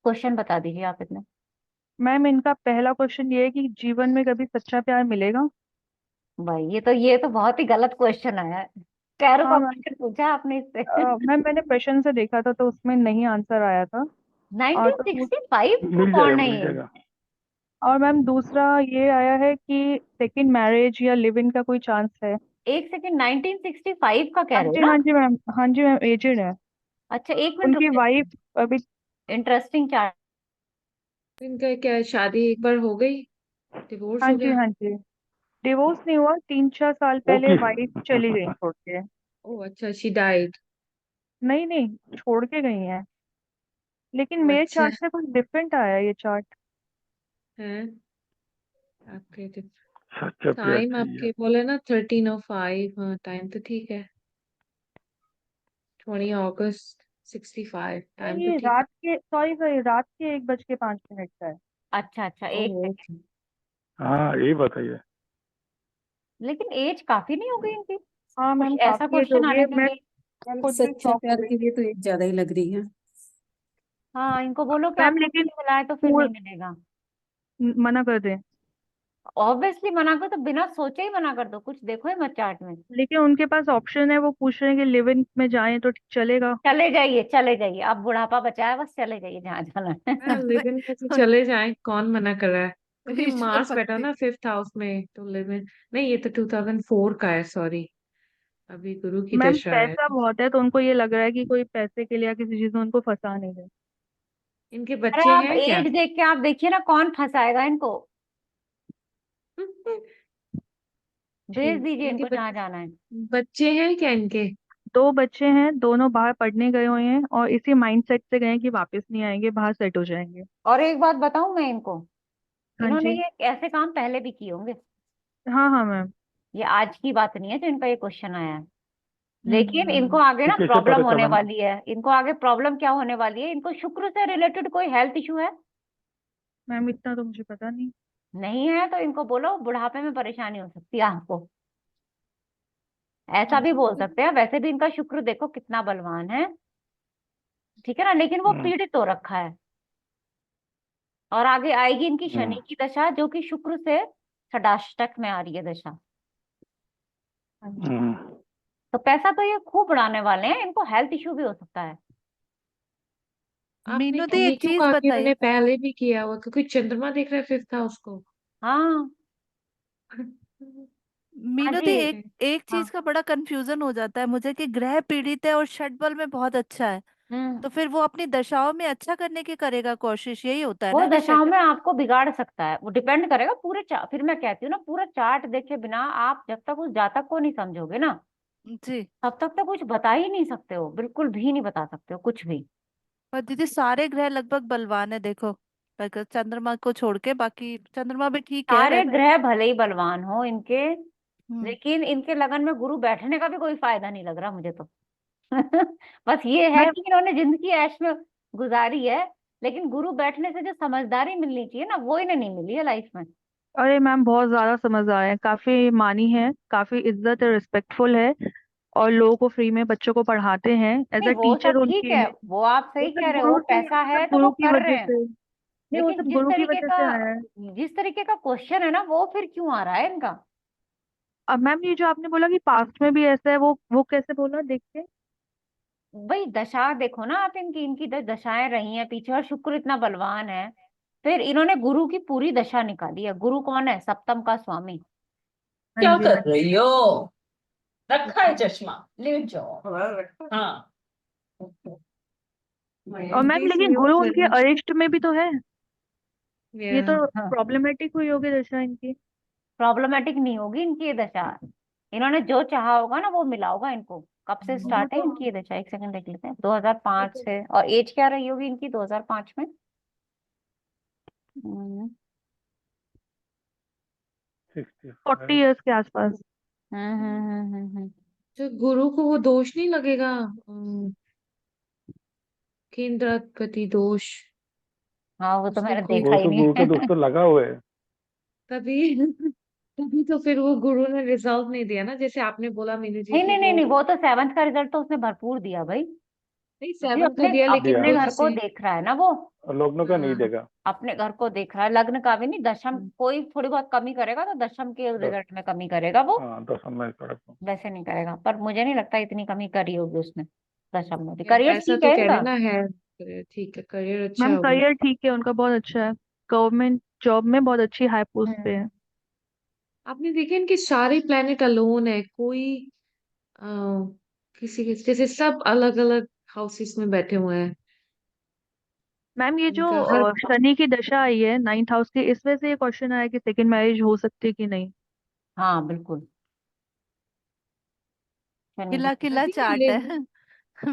क्वेश्चन बता दीजिए आप इतने। मैम इनका पहला क्वेश्चन ये है कि जीवन में कभी सच्चा प्यार मिलेगा। भाई ये तो बहुत ही गलत क्वेश्चन आया है। टैरो का हाँ मैम, क्वेश्चन पूछा आपने इससे। मैम मैंने प्रश्न से देखा था तो उसमें नहीं आंसर आया था। और तो 1965 का मिल जाएगा कौन है मिल ये? जाएगा। और मैम दूसरा ये आया है कि सेकंड मैरिज या लिव इन का कोई चांस है। एक सेकंड, 1965 का कह हाँ रहे हो जी ना? हाँ जी मैम, हाँ जी मैम, एजेड है। अच्छा, एक मिनट रुक उनकी जाइए। वाइफ अभी। Interesting chart. इनका क्या शादी एक बार हो गई, डिवोर्स हाँ हो जी गया? हाँ जी, डिवोर्स नहीं हुआ, 3-4 साल पहले ओके। वाइफ चली गई छोड़ के। ओह अच्छा, शी डाइड। नहीं नहीं, छोड़ के गई हैं। लेकिन ओह मेरे अच्छा चार्ट से कुछ डिफरेंट आया ये चार्ट। है। आपके सच्चा प्यार टाइम चाहिए। आपके बोले ना 13:05, हाँ टाइम तो ठीक है। 20 अगस्त 65, टाइम नहीं तो ये ठीक है। रात के, सॉरी सॉरी, रात के 1 बज के 5 मिनट का है। अच्छा अच्छा, एक ओह सेकंड। okay। हाँ ये बताइए। लेकिन एज काफी नहीं हो गई इनकी हाँ कुछ मैम ऐसा काफी एज क्वेश्चन होगी आने है, के लिए? मैम खुद भी सच्चा शॉक हो प्यार गई। के लिए तो एक ज्यादा ही लग रही है। हाँ, इनको बोलो कि मैम आपको लेकिन नहीं मिला है तो फिर पूर नहीं मिलेगा। मना कर दें। ऑब्वियसली मना कर, तो बिना सोचे ही मना कर दो, कुछ देखो ही मत चार्ट में। लेकिन उनके पास ऑप्शन है, वो पूछ रहे हैं कि लिव इन में जाएं तो चलेगा। चले जाइए, चले जाइए, अब बुढ़ापा बचा है, बस चले जाइए जहाँ जाना है। लिव इन में तो चले जाएं, कौन मना कर रहा है? क्योंकि ईश्वर मार्स बैठा भक्ति। ना 5th हाउस में, तो लिव इन। नहीं, ये तो 2004 का है, सॉरी। अभी गुरु की मैम दशा है। पैसा बहुत है तो उनको ये लग रहा है कि कोई पैसे के लिए या किसी चीज में उनको फंसा नहीं है। इनके अरे बच्चे आप हैं क्या? एज देख के आप देखिए ना, कौन फंसाएगा इनको। भेज ठीक, दीजिए इनके इनको जहाँ जाना है। बच्चे हैं क्या इनके? 2 बच्चे हैं, दोनों बाहर पढ़ने गए हुए हैं और इसी माइंडसेट से गए हैं कि वापस नहीं आएंगे, बाहर सेट हो जाएंगे। और एक बात बताऊं मैं इनको, हाँ इन्होंने जी। ये ऐसे काम पहले भी किए होंगे। हाँ हाँ मैम। ये आज की बात नहीं है जो इनका ये क्वेश्चन आया है। लेकिन इनको हम्म। आगे ये ना कैसे प्रॉब्लम पता होने चला? वाली है, इनको आगे प्रॉब्लम क्या होने वाली है, इनको शुक्र से रिलेटेड कोई हेल्थ इशू है? मैम इतना तो मुझे पता नहीं। नहीं है तो इनको बोलो बुढ़ापे में परेशानी हो सकती है आपको, ऐसा भी बोल सकते हैं। वैसे भी इनका शुक्र देखो कितना बलवान है, ठीक है ना, लेकिन वो हम्म, पीड़ित हो रखा है। और आगे आएगी इनकी हम्म, शनि की दशा, जो कि शुक्र से षडाष्टक में आ रही है दशा। हाँ जी। हम्म। तो पैसा तो ये खूब उड़ाने वाले हैं, इनको हेल्थ इशू भी हो सकता है। आपने मीनू दी ये एक क्यों चीज कहा कि बताइए। उन्होंने पहले भी किया हुआ? क्योंकि चंद्रमा देख रहा है 5th हाउस को। हाँ। हाँ मीनू दी जी। एक एक हाँ। चीज का बड़ा कंफ्यूजन हो जाता है मुझे कि ग्रह पीड़ित है और षटबल में बहुत अच्छा है, हम्म। तो फिर वो अपनी दशाओं में अच्छा करने की करेगा कोशिश, यही होता है वो ना कि दशाओं षट। में आपको बिगाड़ सकता है, वो डिपेंड करेगा पूरे फिर मैं कहती हूँ ना, पूरा चार्ट देखे बिना आप जब तक उस जातक को नहीं समझोगे ना, जी। तब तक तो कुछ बता ही नहीं सकते हो, बिल्कुल भी नहीं बता सकते हो कुछ भी। पर दीदी सारे ग्रह लगभग बलवान है देखो, अगर चंद्रमा को छोड़ के बाकी चंद्रमा भी ठीक है सारे वैसे। ग्रह भले ही बलवान हो इनके, हम्म। लेकिन इनके लगन में गुरु बैठने का भी कोई फायदा नहीं लग रहा मुझे तो। बस ये है मैम कि इन्होंने जिंदगी ऐश में गुजारी है, लेकिन गुरु बैठने से जो समझदारी मिलनी चाहिए ना, वो इन्हें नहीं मिली है लाइफ में। अरे मैम बहुत ज्यादा समझदार है, काफी मानी है, काफी इज्जत है, रिस्पेक्टफुल है। और लोगों को फ्री में बच्चों को पढ़ाते हैं, एज नहीं अ वो टीचर सब ठीक उनकी है, है। वो आप वो सही सब कह रहे हो, गुरु से, पैसा वो है सब तो वो गुरु की कर रहे वजह हैं। से। नहीं, वो लेकिन सब गुरु की वजह से आया है। जिस तरीके का क्वेश्चन है ना, वो फिर क्यों आ रहा है इनका? अब मैम ये जो आपने बोला कि पास्ट में भी ऐसा है, वो कैसे बोला देखते। भाई दशा देखो ना आप इनकी, इनकी दशाएं रही हैं पीछे, और शुक्र इतना बलवान है। फिर इन्होंने गुरु की पूरी दशा निकाली है। गुरु कौन है? सप्तम का स्वामी। हाँ क्या जी हाँ कर रही हो? रखा है चश्मा, ले जाओ। हाँ। जी। और मैम लेकिन गुरु उनके अरिष्ट में भी तो है, ये तो हाँ, प्रॉब्लमेटिक हुई होगी दशा इनकी। प्रॉब्लमेटिक नहीं होगी इनकी ये दशा। इन्होंने जो चाहा होगा ना वो मिला होगा इनको। कब से स्टार्ट है इनकी ये दशा, एक सेकंड देख लेते हैं। 2005 से। और एज क्या रही होगी इनकी 2005 में? 65। 40 इयर्स के आसपास। हम्म। तो गुरु को वो दोष नहीं लगेगा, केंद्राधिपति दोष? हाँ वो तो उसने मैंने गुरु देखा ही नहीं गुरु का है। दोस्त तो लगा हुआ है। तभी तभी तो फिर वो गुरु ने रिजल्ट नहीं दिया ना, जैसे आपने बोला मीनू जी नहीं की नहीं नहीं वो। नहीं, वो तो 7th का रिजल्ट तो उसने भरपूर दिया भाई। नहीं, जी 7 तो अपने दिया, लेकिन अपने वो दिया। घर को जैसे। देख रहा है ना वो। और लग्न का नहीं हाँ। देगा। अपने घर को देख रहा है, लग्न का भी नहीं, दशम कोई थोड़ी बहुत कमी करेगा तो दशम के दस। रिजल्ट में कमी करेगा वो। हाँ 10 में करेक्ट। वैसे नहीं करेगा, पर मुझे नहीं लगता इतनी कमी करी होगी उसने दशम में भी। यार करियर ऐसा ठीक तो है कह इनका। रहे ना है, ठीक है, करियर अच्छा मैम होगा। करियर ठीक है उनका, बहुत अच्छा है। गवर्नमेंट जॉब में बहुत अच्छी हाई पोस्ट पे है। हम्म। आपने देखे इनके सारे प्लेनेट अलोन है, कोई आ, किसी के जैसे सब अलग अलग हाउसेस में बैठे हुए हैं। मैम ये जो इनका हर शनि की दशा आई है 9th हाउस की, इस वजह से ये क्वेश्चन आया कि सेकंड मैरिज हो सकती है कि नहीं। हाँ बिल्कुल। शनि किला की। किला ठीक है, चार्ट लिव है।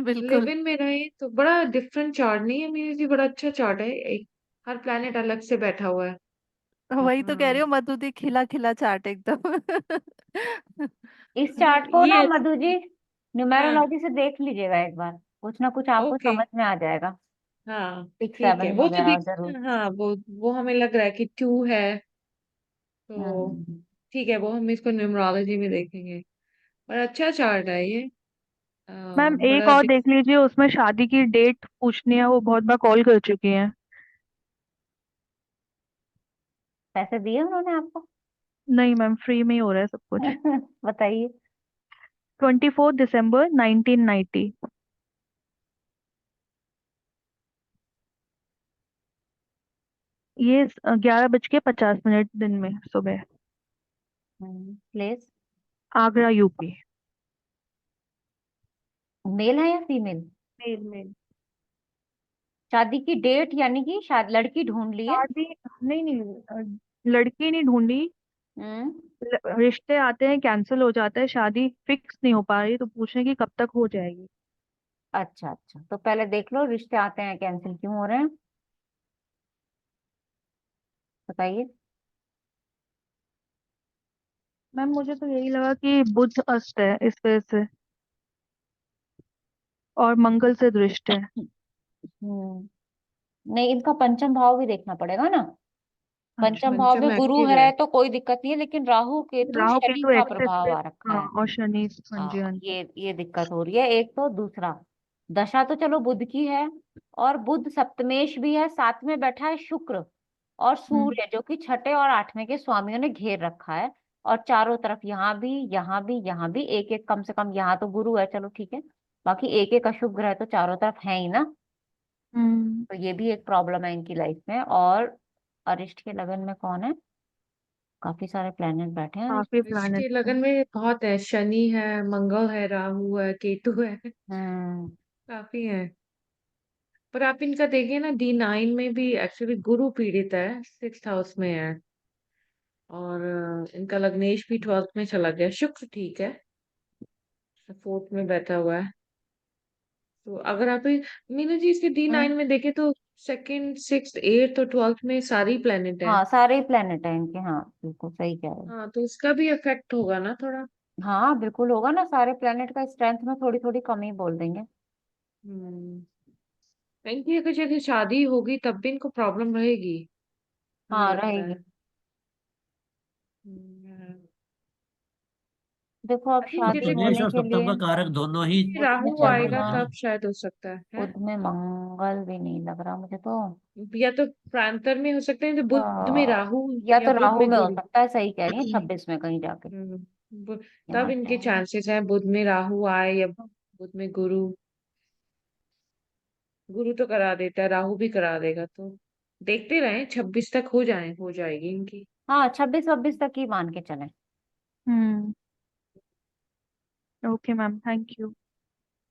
बिल्कुल। लिव इन में रहे तो बड़ा डिफरेंट चार्ट नहीं है मेरे जी, बड़ा अच्छा चार्ट है। एक हर प्लेनेट अलग से बैठा हुआ है। वही तो कह रही हाँ, हूँ, मधु दी खिला खिला चार्ट एकदम। इस चार्ट को ना ये मधु जी हाँ, न्यूमेरोलॉजी से देख लीजिएगा एक बार, कुछ ना कुछ आपको ओके, समझ में आ जाएगा। हाँ, 6 ठीक है, 7 वो तो वगैरह देख। जरूर। हाँ, वो हमें लग रहा है कि 2 है, तो हम्म। ठीक है, वो हम इसको न्यूमरोलॉजी में देखेंगे। पर अच्छा चार्ट है ये। मैम एक बड़ा और देख लीजिए, उसमें शादी की डेट पूछनी है, वो बहुत बार कॉल कर चुकी हैं। पैसे दिए उन्होंने आपको? नहीं मैम, फ्री में ही हो रहा है सब कुछ। बताइए। 24 दिसंबर 1990। ये 11:50 दिन में सुबह। प्लेस? आगरा यूपी। मेल है या फीमेल? Mail mail. शादी की डेट यानी कि शायद लड़की ढूंढ ली है। शादी नहीं नहीं, लड़की नहीं ढूंढी। हम्म। रिश्ते आते हैं, कैंसिल हो जाता है, शादी फिक्स नहीं हो पा रही, तो पूछने की कब तक हो जाएगी। अच्छा अच्छा, तो पहले देख लो रिश्ते आते हैं कैंसिल क्यों हो रहे हैं, बताइए। मैम मुझे तो यही लगा कि बुध अस्त है इस वजह से, और मंगल से दृष्ट है। नहीं, इनका पंचम भाव भी देखना पड़ेगा ना। अच्छा। पंचम भाव पंचम में गुरु एक्टिव है। है तो कोई दिक्कत नहीं है, लेकिन राहु केतु राहु शनि केतु का एक्सेस प्रभाव पे। आ रखा हाँ है। और शनि, हाँ जी हाँ हाँ जी। ये दिक्कत हो रही है एक तो। दूसरा, दशा तो चलो बुध की है, और बुध सप्तमेश भी है, साथ में बैठा है शुक्र और हम्म सूर्य, जो कि छठे और आठवें के स्वामियों ने घेर रखा है। और चारों तरफ यहाँ भी यहाँ भी यहाँ भी एक एक, कम से कम यहाँ तो गुरु है, चलो ठीक है, बाकी एक एक अशुभ ग्रह तो चारों तरफ है ही ना। हम्म। तो ये भी एक प्रॉब्लम है इनकी लाइफ में। और अरिष्ट के लगन में कौन है? काफी सारे प्लेनेट बैठे हैं अरिष्ट। काफी प्लानट इसके है। लगन में बहुत है, शनि है, मंगल है, राहु है, केतु है। हम्म। काफी है। पर आप इनका देखिए ना, D9 में भी एक्चुअली गुरु पीड़ित है, 6th हाउस में है। और इनका लग्नेश भी 12th में चला गया, शुक्र ठीक है, 4th में बैठा हुआ है। तो अगर आप मीनू जी इसके D9 में देखें तो 2nd 6th 8th और 12th में सारी प्लेनेट है। हाँ सारे ही प्लेनेट हैं इनके, हाँ बिल्कुल सही कह रहे हो। हाँ, तो इसका भी इफेक्ट होगा ना थोड़ा। हाँ बिल्कुल होगा ना, सारे प्लेनेट का स्ट्रेंथ में थोड़ी थोड़ी कमी बोल देंगे। हम्म। इनकी अगर जैसे शादी होगी तब भी इनको प्रॉब्लम रहेगी, हमें हाँ लगता रहेगी। है। हम्म। देखो अब आई थिंक शादी जैसे सप्तमेश होने और के सप्तम लिए का कारक दोनों ही कि बुध में राहु चल आएगा रहे प्रॉब्लम हैं। तब है। शायद हो सकता है। बुध में मंगल भी नहीं लग रहा मुझे तो। या तो प्रांतर में हो सकते हैं, तो बुध में आ, राहु या या तो बुध राहु में में हो गुरु। सकता है, सही कह रही है, 26 में कहीं जाके। हम्म, तब यहाँ पे इनके है। चांसेस है बुध में राहु आए या बुध में गुरु। गुरु तो करा देता है, राहु भी करा देगा, तो देखते रहे 26 तक हो जाएगी इनकी। हाँ 26 26 तक ही मान के चले। हम्म। Okay ma'am, thank you.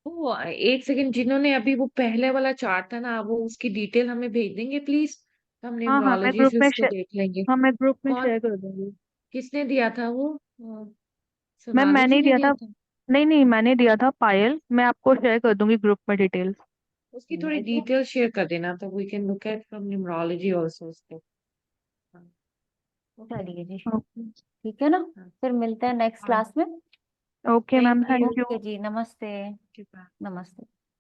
वो एक सेकंड, जिन्होंने अभी वो पहले वाला चार्ट था ना, वो उसकी डिटेल हमें भेज देंगे प्लीज, हम हाँ हाँ, मैं न्यूमरोलॉजी ग्रुप से में उसको देख लेंगे। हाँ मैं ग्रुप में कौन? शेयर कर दूंगी। किसने दिया था वो? मैम सोनाली मैंने जी ने दिया दिया था। था? नहीं नहीं, मैंने दिया था पायल। मैं आपको शेयर कर दूंगी ग्रुप में डिटेल्स। उसकी थोड़ी डिटेल शेयर कर देना, तो we can look at from numerology also उसको। हाँ, ओके। चलिए जी, ओके। ठीक है ना, हाँ, फिर मिलते हैं नेक्स्ट हाँ, क्लास में। Okay ma'am, thank you. Thank you. Okay जी, नमस्ते। नमस्ते।